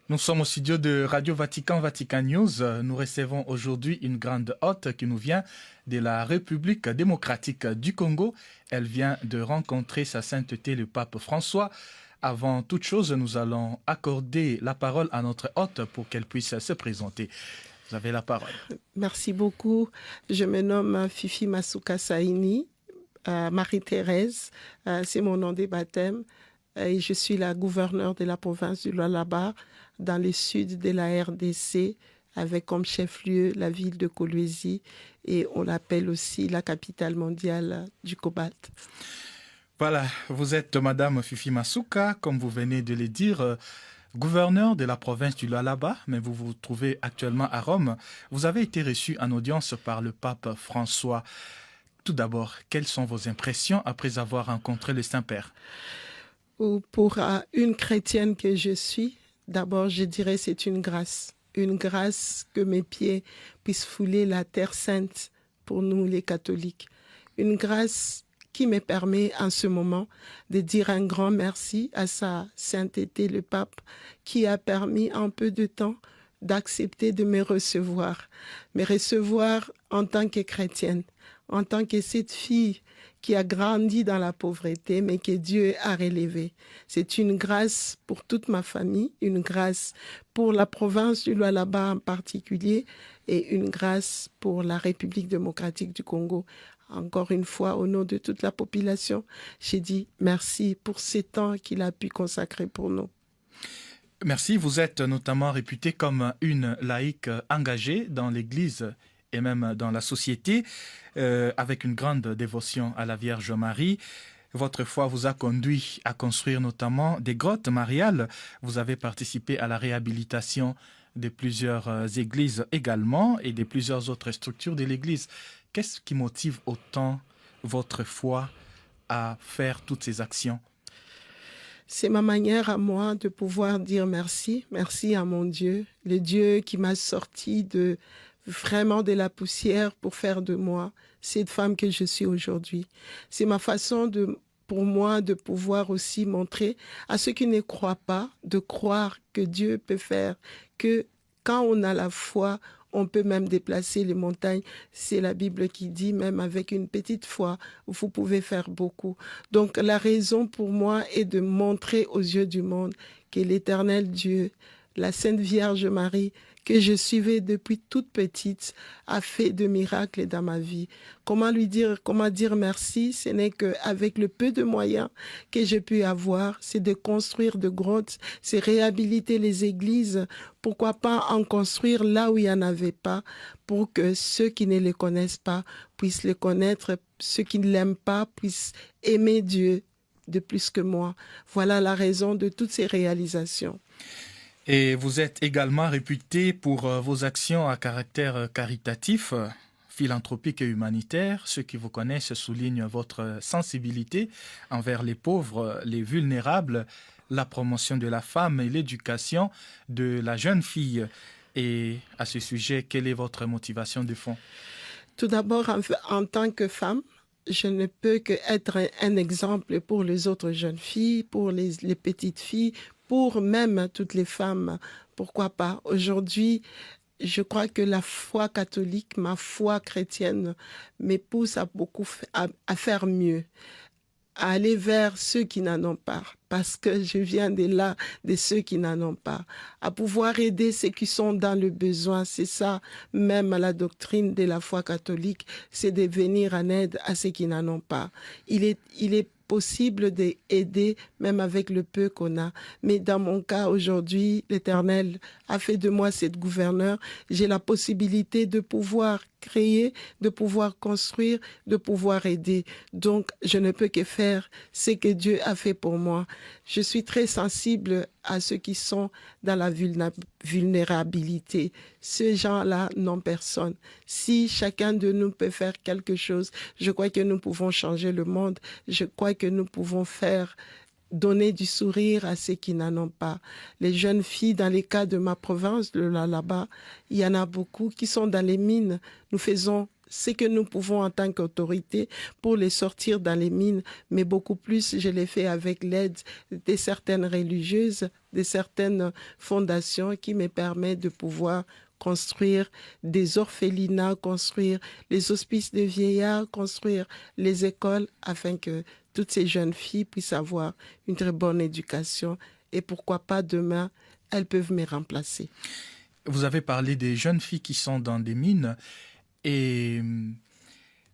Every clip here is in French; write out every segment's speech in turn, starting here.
Nous sommes au studio de Radio Vatican, Vatican News. Nous recevons aujourd'hui une grande hôte qui nous vient de la République démocratique du Congo. Elle vient de rencontrer sa sainteté le pape François. Avant toute chose, nous allons accorder la parole à notre hôte pour qu'elle puisse se présenter. Vous avez la parole. Merci beaucoup. Je me nomme Fifi Masuka Saini, Marie-Thérèse. C'est mon nom de baptême. Et je suis la gouverneure de la province du Lualaba, dans le sud de la RDC, avec comme chef-lieu la ville de Kolwezi, et on l'appelle aussi la capitale mondiale du cobalt. Voilà, vous êtes Madame Fifi Masuka, comme vous venez de le dire, gouverneur de la province du Lualaba, mais vous vous trouvez actuellement à Rome. Vous avez été reçu en audience par le pape François. Tout d'abord, quelles sont vos impressions après avoir rencontré le Saint-Père ? Pour une chrétienne que je suis, d'abord, je dirais c'est une grâce que mes pieds puissent fouler la terre sainte pour nous les catholiques. Une grâce qui me permet en ce moment de dire un grand merci à sa sainteté le pape qui a permis en peu de temps d'accepter de me recevoir en tant que chrétienne, en tant que cette fille qui a grandi dans la pauvreté, mais que Dieu a relevée. C'est une grâce pour toute ma famille, une grâce pour la province du Lualaba en particulier, et une grâce pour la République démocratique du Congo. Encore une fois, au nom de toute la population, j'ai dit merci pour ces temps qu'il a pu consacrer pour nous. Merci, vous êtes notamment réputée comme une laïque engagée dans l'Église et même dans la société, avec une grande dévotion à la Vierge Marie. Votre foi vous a conduit à construire notamment des grottes mariales. Vous avez participé à la réhabilitation de plusieurs églises également et de plusieurs autres structures de l'Église. Qu'est-ce qui motive autant votre foi à faire toutes ces actions ? C'est ma manière à moi de pouvoir dire merci. Merci à mon Dieu, le Dieu qui m'a sorti vraiment de la poussière pour faire de moi cette femme que je suis aujourd'hui. C'est ma façon pour moi de pouvoir aussi montrer à ceux qui ne croient pas, de croire que Dieu peut faire, que quand on a la foi, on peut même déplacer les montagnes. C'est la Bible qui dit, même avec une petite foi, vous pouvez faire beaucoup. Donc la raison pour moi est de montrer aux yeux du monde que l'Éternel Dieu, la Sainte Vierge Marie, que je suivais depuis toute petite, a fait de miracles dans ma vie. Comment dire merci? Ce n'est qu'avec le peu de moyens que j'ai pu avoir, c'est de construire de grottes, c'est réhabiliter les églises. Pourquoi pas en construire là où il n'y en avait pas, pour que ceux qui ne les connaissent pas puissent les connaître, ceux qui ne l'aiment pas puissent aimer Dieu de plus que moi. Voilà la raison de toutes ces réalisations. Et vous êtes également réputé pour vos actions à caractère caritatif, philanthropique et humanitaire. Ceux qui vous connaissent soulignent votre sensibilité envers les pauvres, les vulnérables, la promotion de la femme et l'éducation de la jeune fille. Et à ce sujet, quelle est votre motivation de fond ? Tout d'abord, en tant que femme, je ne peux qu'être un exemple pour les autres jeunes filles, pour les petites filles, pour même toutes les femmes. Pourquoi pas? Aujourd'hui, je crois que la foi catholique, ma foi chrétienne, me pousse à faire mieux, à aller vers ceux qui n'en ont pas, parce que je viens de ceux qui n'en ont pas, à pouvoir aider ceux qui sont dans le besoin. C'est ça, même la doctrine de la foi catholique, c'est de venir en aide à ceux qui n'en ont pas. Il est possible d'aider même avec le peu qu'on a. Mais dans mon cas aujourd'hui, l'Éternel a fait de moi cette gouverneure. J'ai la possibilité de pouvoir créer, de pouvoir construire, de pouvoir aider. Donc, je ne peux que faire ce que Dieu a fait pour moi. Je suis très sensible à ceux qui sont dans la vulnérabilité. Ces gens-là n'ont personne. Si chacun de nous peut faire quelque chose, je crois que nous pouvons changer le monde. Je crois que nous pouvons donner du sourire à ceux qui n'en ont pas. Les jeunes filles, dans les cas de ma province, là-bas, il y en a beaucoup qui sont dans les mines. Nous faisons ce que nous pouvons en tant qu'autorité pour les sortir dans les mines, mais beaucoup plus, je l'ai fait avec l'aide de certaines religieuses, de certaines fondations qui me permettent de pouvoir construire des orphelinats, construire les hospices de vieillards, construire les écoles afin que toutes ces jeunes filles puissent avoir une très bonne éducation et pourquoi pas demain, elles peuvent me remplacer. Vous avez parlé des jeunes filles qui sont dans des mines et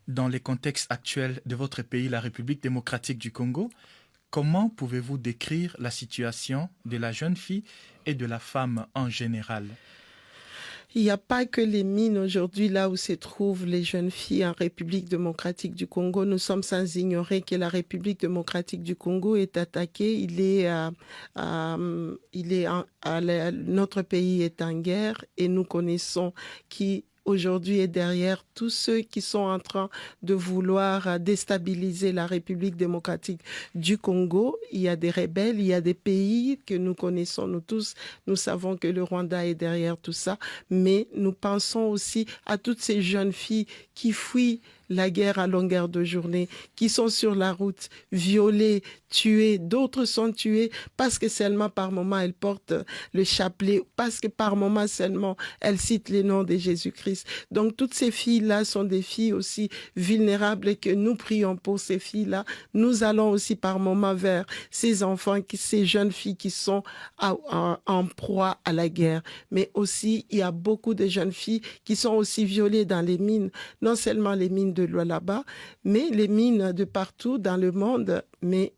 dans les contextes actuels de votre pays, la République démocratique du Congo, comment pouvez-vous décrire la situation de la jeune fille et de la femme en général? Il n'y a pas que les mines aujourd'hui, là où se trouvent les jeunes filles en République démocratique du Congo. Nous sommes sans ignorer que la République démocratique du Congo est attaquée. Notre pays est en guerre et nous connaissons qui aujourd'hui est derrière tous ceux qui sont en train de vouloir déstabiliser la République démocratique du Congo. Il y a des rebelles, il y a des pays que nous connaissons, nous tous. Nous savons que le Rwanda est derrière tout ça, mais nous pensons aussi à toutes ces jeunes filles qui fuient la guerre à longueur de journée, qui sont sur la route, violées, tuées. D'autres sont tuées parce que seulement par moment elles portent le chapelet, parce que par moment seulement elles citent les noms de Jésus-Christ. Donc toutes ces filles-là sont des filles aussi vulnérables et que nous prions pour ces filles-là. Nous allons aussi par moment vers ces enfants, ces jeunes filles qui sont en proie à la guerre. Mais aussi, il y a beaucoup de jeunes filles qui sont aussi violées dans les mines, non seulement les mines de Lualaba, mais les mines de partout dans le monde, mais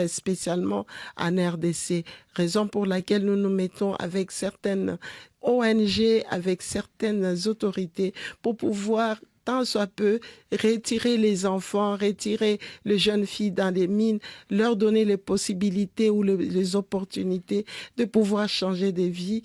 spécialement en RDC. Raison pour laquelle nous nous mettons avec certaines ONG, avec certaines autorités pour pouvoir tant soit peu, retirer les enfants, retirer les jeunes filles dans les mines, leur donner les possibilités ou les opportunités de pouvoir changer de vie,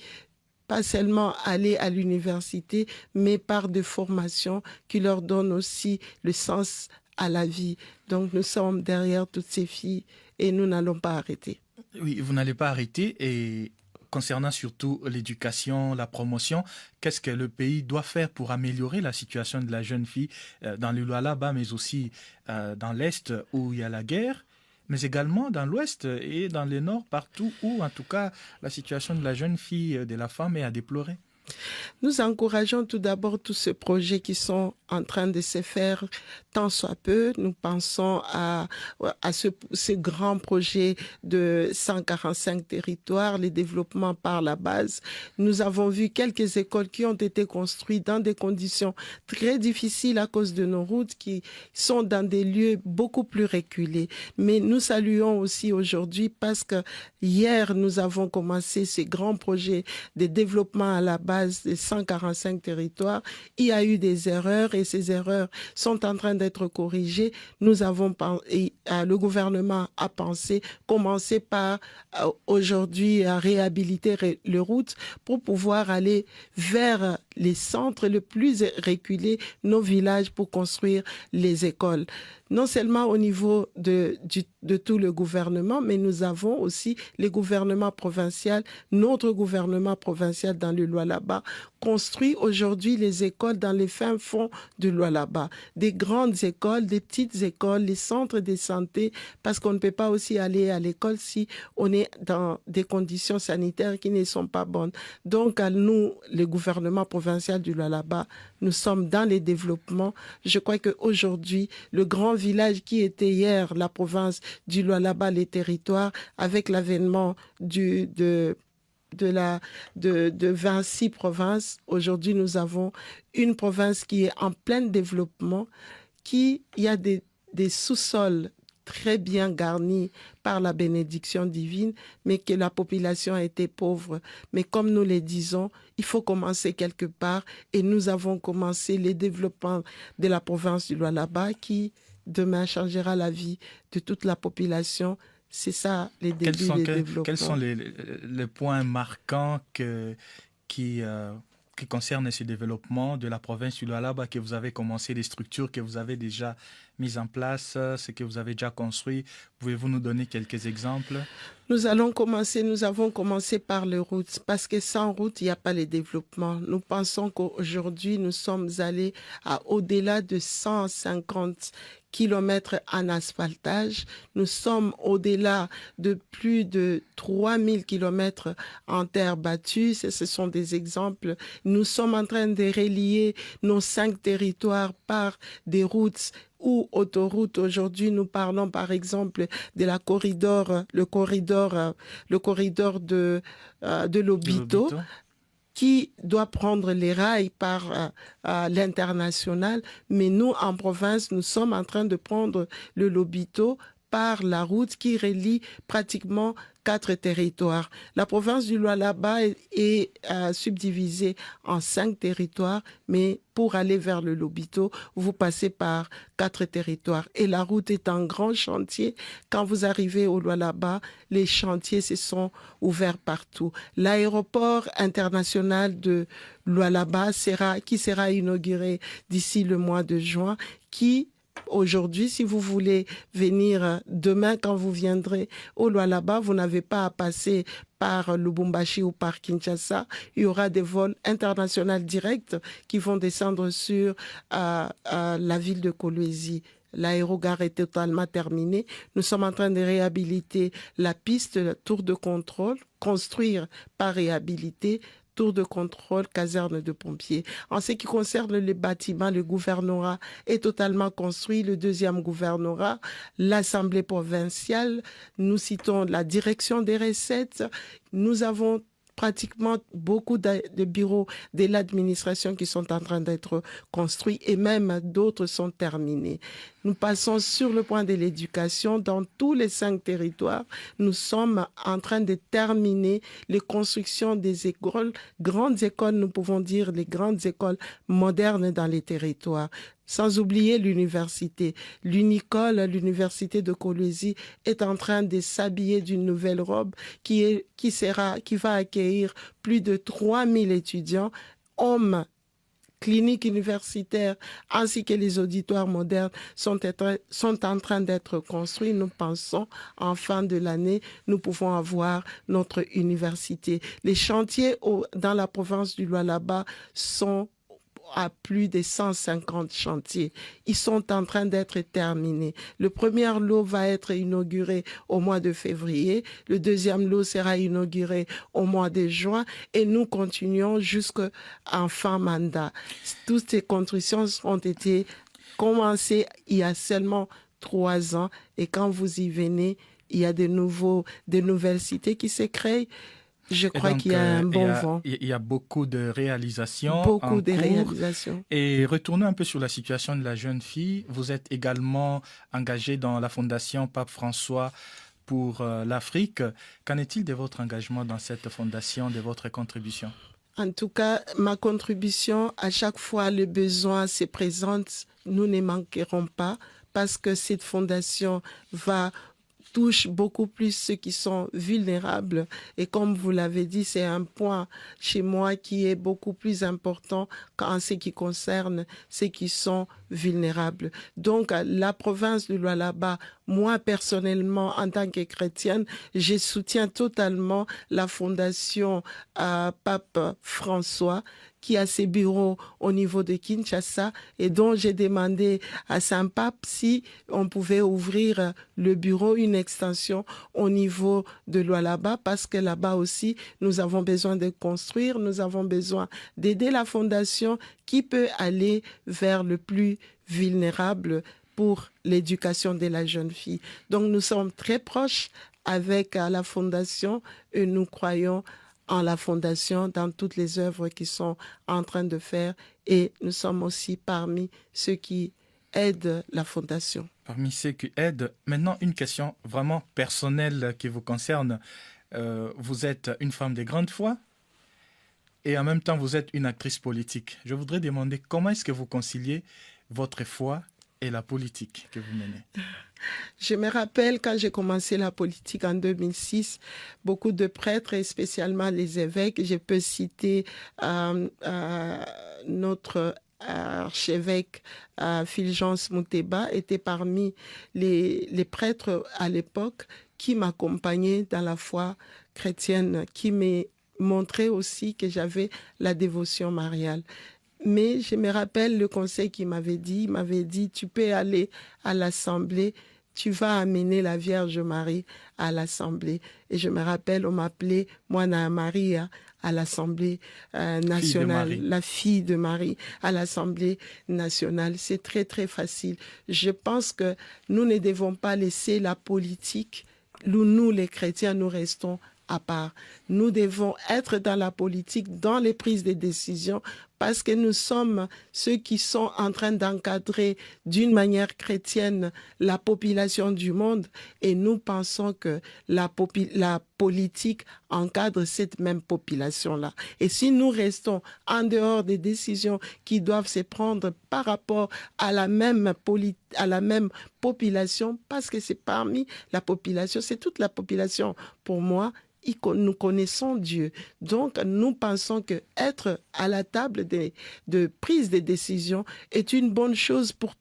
pas seulement aller à l'université, mais par des formations qui leur donnent aussi le sens à la vie. Donc nous sommes derrière toutes ces filles et nous n'allons pas arrêter. Oui, vous n'allez pas arrêter et concernant surtout l'éducation, la promotion, qu'est-ce que le pays doit faire pour améliorer la situation de la jeune fille dans le Lualaba, mais aussi dans l'Est où il y a la guerre, mais également dans l'Ouest et dans le Nord, partout où, en tout cas, la situation de la jeune fille, de la femme est à déplorer? Nous encourageons tout d'abord tous ces projets qui sont en train de se faire tant soit peu. Nous pensons à ce grand projet de 145 territoires, les développements par la base. Nous avons vu quelques écoles qui ont été construites dans des conditions très difficiles à cause de nos routes qui sont dans des lieux beaucoup plus reculés. Mais nous saluons aussi aujourd'hui parce que hier, nous avons commencé ces grands projets de développement à la base de 145 territoires. Il y a eu des erreurs et ces erreurs sont en train d'être corrigées. Le gouvernement a commencer par aujourd'hui à réhabiliter les routes pour pouvoir aller vers les centres les plus reculés, nos villages, pour construire les écoles. Non seulement au niveau de tout le gouvernement, mais nous avons aussi les gouvernements provinciaux, notre gouvernement provincial dans le Lualaba, construit aujourd'hui les écoles dans les fins fonds de Lualaba. Des grandes écoles, des petites écoles, les centres de santé, parce qu'on ne peut pas aussi aller à l'école si on est dans des conditions sanitaires qui ne sont pas bonnes. Donc, à nous, le gouvernement provincial du Lualaba, nous sommes dans les développements. Je crois qu'aujourd'hui, le grand village qui était hier la province du Lualaba, les territoires, avec l'avènement de 26 provinces. Aujourd'hui, nous avons une province qui est en plein développement, il y a des sous-sols très bien garnis par la bénédiction divine, mais que la population a été pauvre. Mais comme nous le disons, il faut commencer quelque part et nous avons commencé les développements de la province du Lualaba qui, demain, changera la vie de toute la population. C'est ça, les débuts des développements. Quels sont les points marquants qui qui concerne ce développement de la province du Lualaba, que vous avez commencé, les structures que vous avez déjà mises en place, ce que vous avez déjà construit. Pouvez-vous nous donner quelques exemples? Nous avons commencé par les routes, parce que sans route, il n'y a pas le développement. Nous pensons qu'aujourd'hui, nous sommes allés à au-delà de 150 kilomètres en asphaltage. Nous sommes au-delà de plus de 3000 kilomètres en terre battue. Ce sont des exemples. Nous sommes en train de relier nos 5 territoires par des routes ou autoroutes. Aujourd'hui, nous parlons par exemple de le corridor de Lobito, qui doit prendre les rails par l'international. Mais nous, en province, nous sommes en train de prendre le Lobito par la route qui relie pratiquement 4 territoires. La province du Lualaba est subdivisée en 5 territoires, mais pour aller vers le Lobito, vous passez par 4 territoires. Et la route est un grand chantier. Quand vous arrivez au Lualaba, les chantiers se sont ouverts partout. L'aéroport international de Lualaba qui sera inauguré d'ici le mois de juin, qui aujourd'hui, si vous voulez venir demain, quand vous viendrez au Lualaba, vous n'avez pas à passer par Lubumbashi ou par Kinshasa. Il y aura des vols internationaux directs qui vont descendre sur la ville de Kolwezi. L'aérogare est totalement terminée. Nous sommes en train de réhabiliter la piste, la tour de contrôle, construire par réhabiliter, tour de contrôle, caserne de pompiers. En ce qui concerne les bâtiments, le gouvernorat est totalement construit. Le deuxième gouvernorat, l'Assemblée provinciale, nous citons la direction des recettes. Nous avons pratiquement beaucoup de bureaux de l'administration qui sont en train d'être construits et même d'autres sont terminés. Nous passons sur le point de l'éducation. Dans tous les 5 territoires, nous sommes en train de terminer les constructions des écoles, grandes écoles, nous pouvons dire les grandes écoles modernes dans les territoires. Sans oublier l'université. L'université de Kolwezi est en train de s'habiller d'une nouvelle robe qui va accueillir plus de 3000 étudiants, hommes, cliniques universitaires, ainsi que les auditoires modernes sont en train d'être construits. Nous pensons, en fin de l'année, nous pouvons avoir notre université. Les chantiers dans la province du Lualaba sont à plus de 150 chantiers. Ils sont en train d'être terminés. Le premier lot va être inauguré au mois de février. Le deuxième lot sera inauguré au mois de juin et nous continuons jusqu'en fin mandat. Toutes ces constructions ont été commencées il y a seulement 3 ans et quand vous y venez, il y a de nouvelles cités qui se créent. Je crois qu'il y a un bon vent. Il y a beaucoup de réalisations. Beaucoup de réalisations. Et retournons un peu sur la situation de la jeune fille. Vous êtes également engagé dans la Fondation Pape François pour l'Afrique. Qu'en est-il de votre engagement dans cette fondation, de votre contribution? En tout cas, ma contribution, à chaque fois le besoin se présente, nous ne manquerons pas parce que cette fondation touche beaucoup plus ceux qui sont vulnérables. Et comme vous l'avez dit, c'est un point chez moi qui est beaucoup plus important qu'en ce qui concerne ceux qui sont vulnérables. Donc, la province du Lualaba, moi personnellement, en tant que chrétienne, je soutiens totalement la fondation Pape François qui a ses bureaux au niveau de Kinshasa et dont j'ai demandé à Saint-Pape si on pouvait ouvrir le bureau, une extension au niveau de Lualaba parce que là-bas aussi, nous avons besoin de construire, nous avons besoin d'aider la fondation qui peut aller vers le plus vulnérable pour l'éducation de la jeune fille. Donc nous sommes très proches avec la fondation et nous croyons en la fondation, dans toutes les œuvres qu'ils sont en train de faire et nous sommes aussi parmi ceux qui aident la fondation. Parmi ceux qui aident, maintenant une question vraiment personnelle qui vous concerne. Vous êtes une femme de grande foi et en même temps vous êtes une actrice politique. Je voudrais demander comment est-ce que vous conciliez votre foi et la politique que vous menez? Je me rappelle quand j'ai commencé la politique en 2006, beaucoup de prêtres et spécialement les évêques, je peux citer notre archevêque Fulgence Mouteba était parmi les prêtres à l'époque qui m'accompagnaient dans la foi chrétienne, qui m'a montré aussi que j'avais la dévotion mariale. Mais je me rappelle le conseil qu'il m'avait dit, tu peux aller à l'assemblée, tu vas amener la Vierge Marie à l'assemblée. Et je me rappelle, on m'appelait Moana Maria à l'Assemblée nationale, la fille de Marie à l'Assemblée nationale. C'est très, très facile. Je pense que nous ne devons pas laisser la politique, nous les chrétiens, nous restons à part. Nous devons être dans la politique, dans les prises de décisions, parce que nous sommes ceux qui sont en train d'encadrer d'une manière chrétienne la population du monde et nous pensons que la politique encadre cette même population-là. Et si nous restons en dehors des décisions qui doivent se prendre par rapport à la même population, parce que c'est parmi la population, c'est toute la population pour moi, nous connaissons Dieu. Donc, nous pensons que être à la table de prise de décision est une bonne chose pour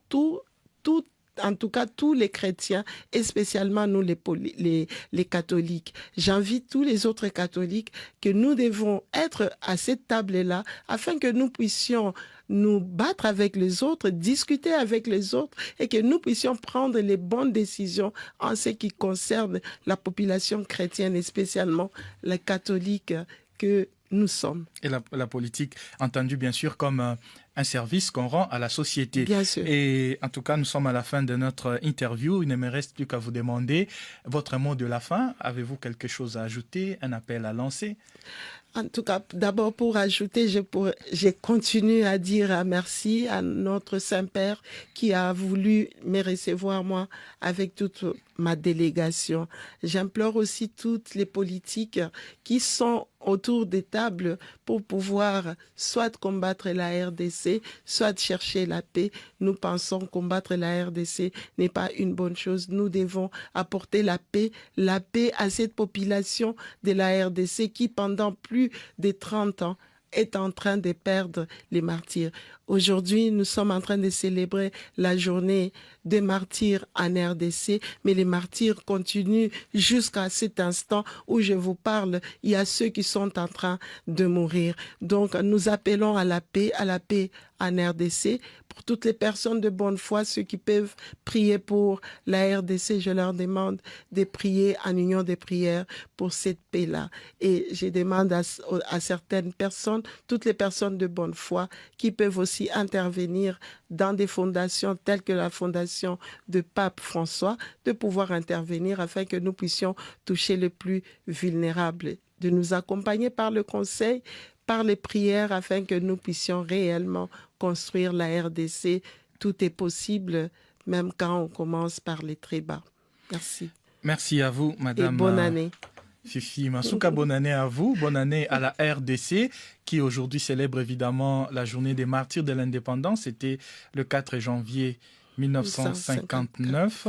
en tout cas tous les chrétiens et spécialement nous les catholiques. J'invite tous les autres catholiques que nous devons être à cette table-là afin que nous puissions nous battre avec les autres, discuter avec les autres et que nous puissions prendre les bonnes décisions en ce qui concerne la population chrétienne et spécialement les catholiques que nous sommes. Et la politique, entendue bien sûr comme un service qu'on rend à la société. Bien sûr. Et en tout cas, nous sommes à la fin de notre interview. Il ne me reste plus qu'à vous demander votre mot de la fin. Avez-vous quelque chose à ajouter, un appel à lancer? En tout cas, d'abord pour ajouter, je continue à dire merci à notre Saint-Père qui a voulu me recevoir moi avec toute ma délégation. J'implore aussi toutes les politiques qui sont autour des tables pour pouvoir soit combattre la RDC, soit chercher la paix. Nous pensons combattre la RDC n'est pas une bonne chose. Nous devons apporter la paix à cette population de la RDC qui pendant plus de 30 ans est en train de perdre les martyrs. Aujourd'hui, nous sommes en train de célébrer la journée des martyrs en RDC, mais les martyrs continuent jusqu'à cet instant où je vous parle. Il y a ceux qui sont en train de mourir. Donc, nous appelons à la paix en RDC. Pour toutes les personnes de bonne foi, ceux qui peuvent prier pour la RDC, je leur demande de prier en union de prière pour cette paix-là. Et je demande à certaines personnes, toutes les personnes de bonne foi, qui peuvent aussi intervenir dans des fondations telles que la fondation de Pape François, de pouvoir intervenir afin que nous puissions toucher les plus vulnérables, de nous accompagner par le conseil, par les prières afin que nous puissions réellement construire la RDC. Tout est possible, même quand on commence par les très bas. Merci. Merci à vous, Madame. Et bonne année. Fifi Masuka, bonne année à vous, bonne année à la RDC qui aujourd'hui célèbre évidemment la journée des martyrs de l'indépendance. C'était le 4 janvier 1959.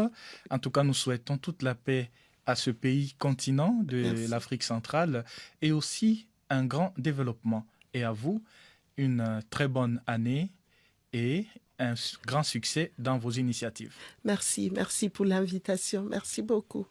En tout cas, nous souhaitons toute la paix à ce pays continent de l'Afrique centrale et aussi un grand développement. Et à vous, une très bonne année et un grand succès dans vos initiatives. Merci pour l'invitation. Merci beaucoup.